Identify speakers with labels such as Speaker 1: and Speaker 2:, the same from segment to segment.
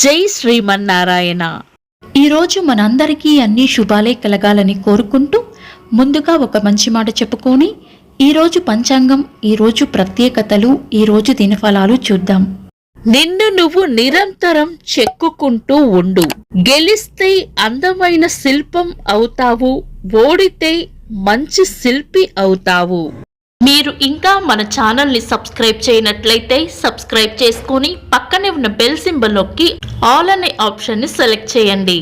Speaker 1: జై శ్రీమన్నారాయణ.
Speaker 2: ఈరోజు మనందరికీ అన్ని శుభాలే కలగాలని కోరుకుంటూ ముందుగా ఒక మంచి మాట చెప్పుకొని ఈరోజు పంచాంగం, ఈరోజు ప్రత్యేకతలు, ఈరోజు దినఫలాలు చూద్దాం.
Speaker 1: నిన్ను నువ్వు నిరంతరం చెక్కుకుంటూ ఉండు. గెలిస్తే అందమైన శిల్పం అవుతావు, ఓడితే మంచి శిల్పి అవుతావు. మీరు ఇంకా మన ఛానల్ని సబ్స్క్రైబ్ చేయనట్లయితే సబ్స్క్రైబ్ చేసుకొని పక్కనే ఉన్న బెల్ సింబల్ నొక్కి ఆల్ అనే ఆప్షన్ని సెలెక్ట్ చేయండి.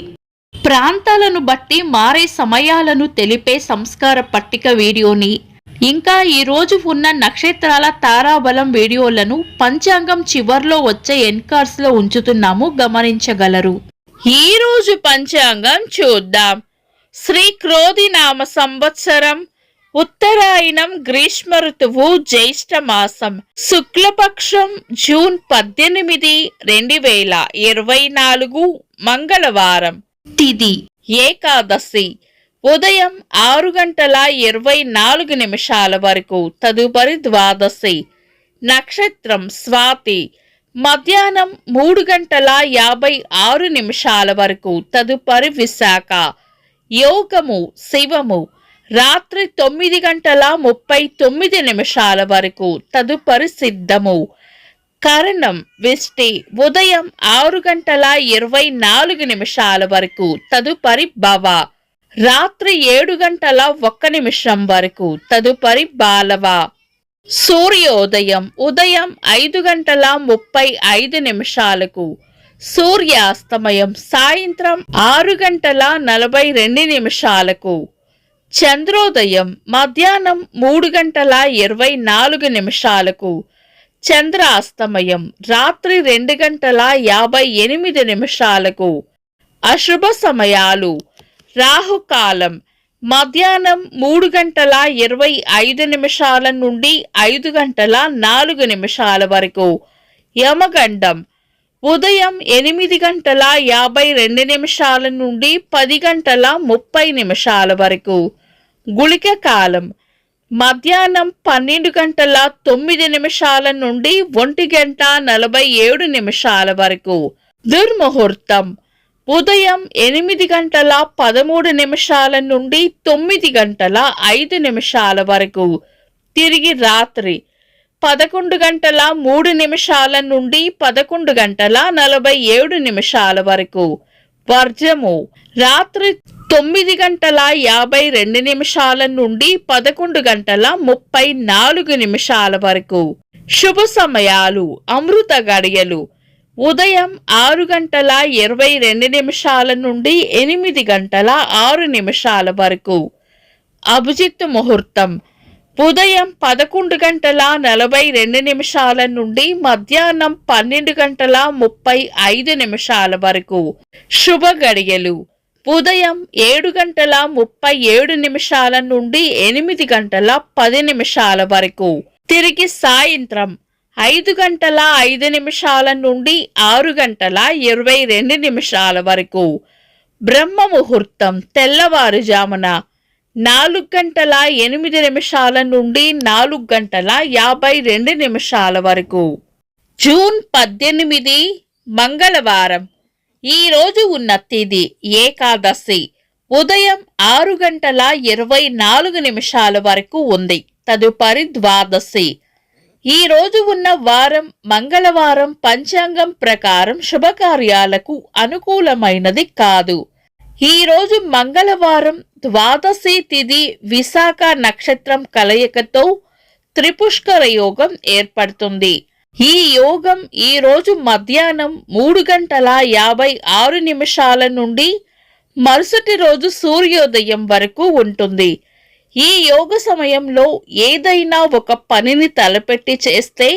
Speaker 1: ప్రాంతాలను బట్టి మారే సమయాలను తెలిపే సంస్కార పట్టిక వీడియోని, ఇంకా ఈ రోజు ఉన్న నక్షత్రాల తారాబలం వీడియోలను పంచాంగం చివర్లో వచ్చే ఎన్కార్స్ లో ఉంచుతున్నాము, గమనించగలరు. ఈ రోజు పంచాంగం చూద్దాం. శ్రీ క్రోధి నామ సంవత్సరం, ఉత్తరాయణం, గ్రీష్మ ఋతువు, జ్యేష్ఠ మాసం, శుక్లపక్షం, జూన్ 18, 2024 మంగళవారం.
Speaker 2: తిథి
Speaker 1: ఏకాదశి ఉదయం 6:24 వరకు, తదుపరి ద్వాదశి. నక్షత్రం స్వాతి మధ్యాహ్నం 3:56 వరకు, తదుపరి విశాఖ. యోగము శివము రాత్రి 9:39 వరకు, తదుపరి సిద్ధము. కరణం విష్టి ఉదయం 6:24 వరకు, తదుపరి భవ. రాత్రి 7:01 వరకు, తదుపరి బాలవ. సూర్యోదయం ఉదయం 5:35, సూర్యాస్తమయం సాయంత్రం 6:42. చంద్రోదయం మధ్యాహ్నం 3:24, చంద్రాస్తమయం రాత్రి 2:58. అశుభ సమయాలు: రాహుకాలం మధ్యాహ్నం 3:25 నుండి 5:04 వరకు. యమగండం ఉదయం 8:52 నుండి 10:30 వరకు. గుళిక కాలం మధ్యాహ్నం 12:09 నుండి 1:47 వరకు. దుర్ముహూర్తం ఉదయం 8:13 నుండి 9:05 వరకు. తిరిగి రాత్రి 11:03 నుండి 11:47 వరకు. వర్జము రాత్రి 9:52 నుండి 11:34 వరకు. శుభ సమయాలు: అమృత గడియలు ఉదయం 6:22 నుండి 8:06 వరకు. అభిజిత్ ముహూర్తం ఉదయం 11:42 నుండి మధ్యాహ్నం 12:35 వరకు. శుభ గడియలు ఉదయం 7:37 నుండి 8:10 వరకు. తిరిగి సాయంత్రం 5:05 నుండి 6:22 వరకు. బ్రహ్మ ముహూర్తం తెల్లవారుజామున 4:08 నుండి 4:52 వరకు. జూన్ 18 మంగళవారం. ఈ రోజు ఉన్న తిథి ఏకాదశి ఉదయం 6:24 వరకు ఉంది, తదుపరి ద్వాదశి. ఈ రోజు ఉన్న వారం మంగళవారం. పంచాంగం ప్రకారం శుభకార్యాలకు అనుకూలమైనది కాదు. ఈ రోజు మంగళవారం, ద్వాదశి తిథి, విశాఖ నక్షత్రం కలయికతో త్రిపుష్కర యోగం ఏర్పడుతుంది. ఈ యోగం ఈ రోజు మధ్యాహ్నం 3:56 నుండి మరుసటి రోజు సూర్యోదయం వరకు ఉంటుంది. ఈ యోగ సమయంలో ఏదైనా ఒక పనిని తలపెట్టి చేస్తే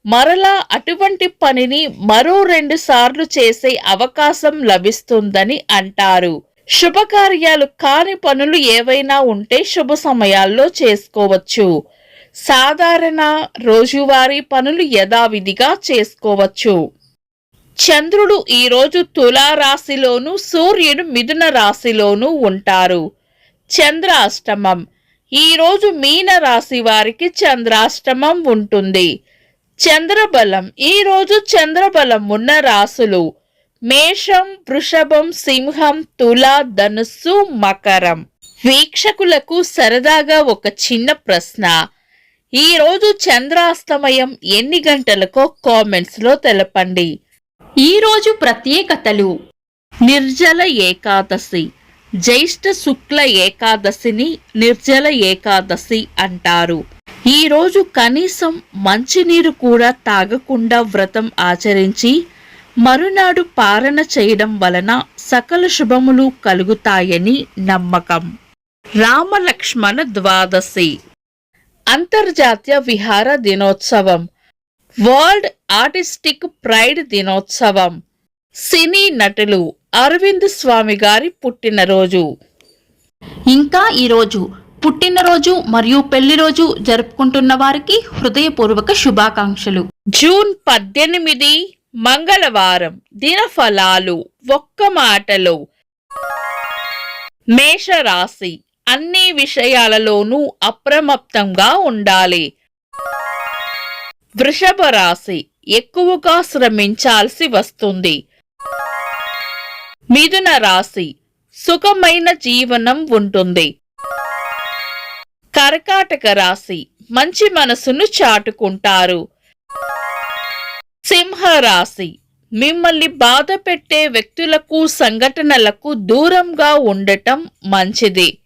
Speaker 1: మరలా అటువంటి పనిని మరో 2 సార్లు చేసే అవకాశం లభిస్తుందని అంటారు. శుభకార్యాలు కాని పనులు ఏవైనా ఉంటే శుభ సమయాల్లో చేసుకోవచ్చు. సాధారణ రోజువారీ పనులు యథావిధిగా చేసుకోవచ్చు. చంద్రుడు ఈరోజు తులారాశిలోను, సూర్యుడు మిథున రాశిలోనూ ఉంటారు. చంద్రాష్టమం ఈరోజు మీన రాశి వారికి చంద్రాష్టమం ఉంటుంది. చంద్రబలం ఈరోజు చంద్రబలం ఉన్న రాశులు మేషం, వృషభం, సింహం, తుల, ధనుస్సు, మకరం. వీక్షకులకు సరదాగా ఒక చిన్న ప్రశ్న. ఈ రోజు చంద్రాస్తమయం ఎన్ని గంటలకో కామెంట్స్ లో తెలపండి.
Speaker 2: ఈ రోజు ప్రత్యేకతలు.
Speaker 1: నిర్జల ఏకాదశి. జ్యేష్ఠ శుక్ల ఏకాదశిని నిర్జల ఏకాదశి అంటారు. ఈ రోజు కనీసం మంచినీరు కూడా తాగకుండా వ్రతం ఆచరించి మరునాడు పారణ చేయడం వలన సకల శుభములు కలుగుతాయని నమ్మకం. రామలక్ష్మణ ద్వాదశి. అంతర్జాతీయ విహార దినోత్సవం. వరల్డ్ ఆర్టిస్టిక్ ప్రైడ్ దినోత్సవం. సినీ నటులు అరవింద్ స్వామి గారి పుట్టినరోజు.
Speaker 2: ఇంకా ఈరోజు పుట్టినరోజు మరియు పెళ్లి రోజు జరుపుకుంటున్న వారికి హృదయపూర్వక శుభాకాంక్షలు.
Speaker 1: జూన్ 18 మంగళవారం. దినఫలాలు ఒక్క మాటలో. మేషరాశి. అన్ని విషయాలలోనూ అప్రమత్తంగా ఉండాలి. వృషభ రాశి. ఎక్కువగా శ్రమించాల్సి వస్తుంది. మిథున రాశి. సుఖమైన జీవనం ఉంటుంది. కర్కాటక రాశి. మంచి మనసును చాటుకుంటారు. సింహ రాశి. మిమ్మల్ని బాధ పెట్టే వ్యక్తులకు సంఘటనలకు దూరంగా ఉండటం మంచిది.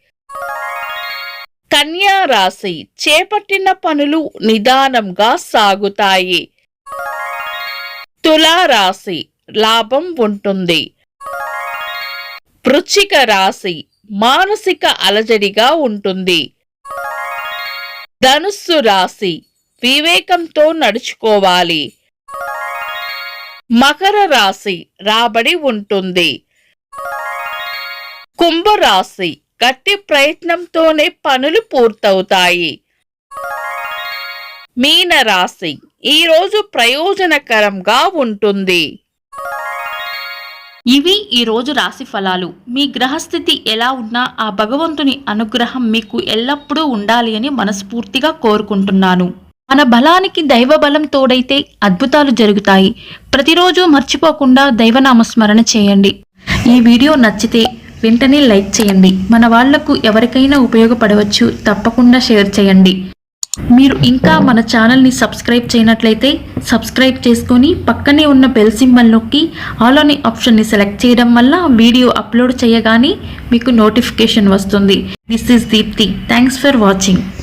Speaker 1: కన్యా రాశి. చేపట్టిన పనులు నిదానంగా సాగుతాయి. తులా రాశి. లాభం ఉంటుంది. వృశ్చిక రాశి. మానసిక అలజడిగా ఉంటుంది. ధనుస్సు రాశి. వివేకంతో నడుచుకోవాలి. మకర రాశి. రాబడి ఉంటుంది. కుంభరాశి. గట్టి ప్రయత్నంతోనే పనులు పూర్తవుతాయి. మీన రాశి. ఈరోజు ప్రయోజనకరంగా ఉంటుంది.
Speaker 2: ఇవి ఈ రోజు రాశి ఫలాలు. మీ గ్రహస్థితి ఎలా ఉన్నా ఆ భగవంతుని అనుగ్రహం మీకు ఎల్లప్పుడూ ఉండాలి అని మనస్ఫూర్తిగా కోరుకుంటున్నాను. మన బలానికి దైవ బలం తోడైతే అద్భుతాలు జరుగుతాయి. ప్రతిరోజు మర్చిపోకుండా దైవనామస్మరణ చేయండి. ఈ వీడియో నచ్చితే వెంటనే లైక్ చేయండి. మన వాళ్లకు ఎవరికైనా ఉపయోగపడవచ్చు. తప్పకుండా షేర్ చేయండి. మీరు ఇంకా మన ఛానల్ని సబ్స్క్రైబ్ చేయనట్లయితే సబ్స్క్రైబ్ చేసుకొని పక్కనే ఉన్న బెల్ సింబల్ నొక్కి ఆల్ అనే ఆప్షన్ని సెలెక్ట్ చేయడం వల్ల వీడియో అప్లోడ్ చేయగానే మీకు నోటిఫికేషన్ వస్తుంది. This is Deepti. Thanks for watching.